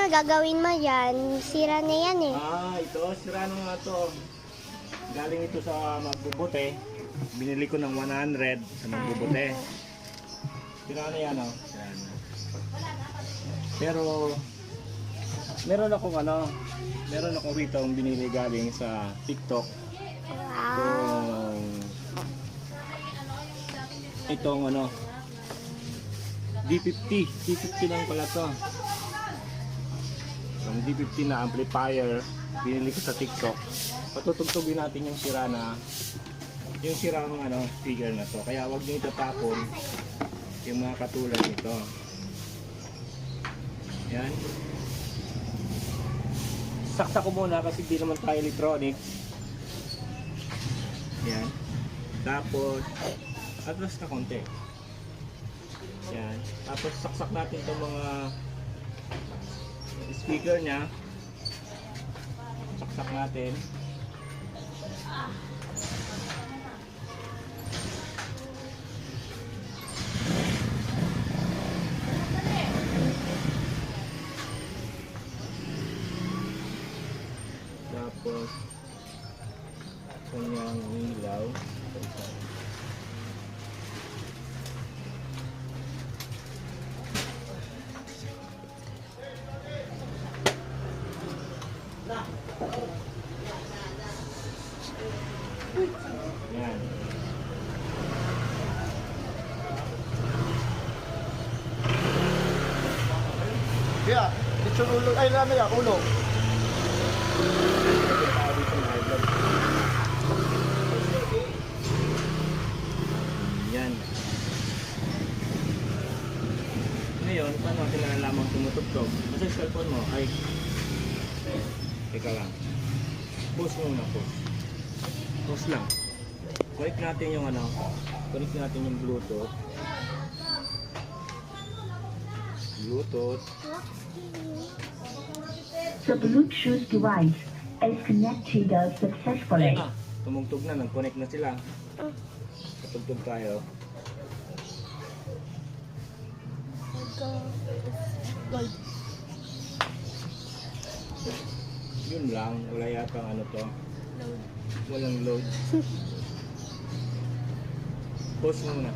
na gagawin mo yan? Sira na yan eh. Ito, sira na nga to. Galing ito sa magbubuti. Binili ko ng 100 sa magbubuti. Sira na yan, oh. Sira na. Pero, meron akong rito ang binili galing sa TikTok. Wow. Itong D50 lang pala to. Ang D50 na amplifier, binili ko sa TikTok. Patutugtugin natin yung sirang speaker na to. Kaya wag niyo itatapon yung mga katulad nito. Yan. Saksa ko muna kasi di naman tayo electronic. Yan. Tapos atras na konti. Yan. Tapos saksak natin itong mga speaker niya. Saksak natin. Tapos kanyang ilaw. Yan. Kaya, lechon ulo, ay namin ya, ulo. Yan. Ngayon, paano natin nalalamang tumutugtog? Kasi yung cellphone mo ay teka lang. Pause muna, pause. Pause lang. Connect natin yung connect natin yung Bluetooth. The Bluetooth device is connected successfully. Ayan na, tumugtog na, nag-connect na sila. Patugtog tayo. Gold. Yun lang, wala yata to. Load. Walang load. Pause muna.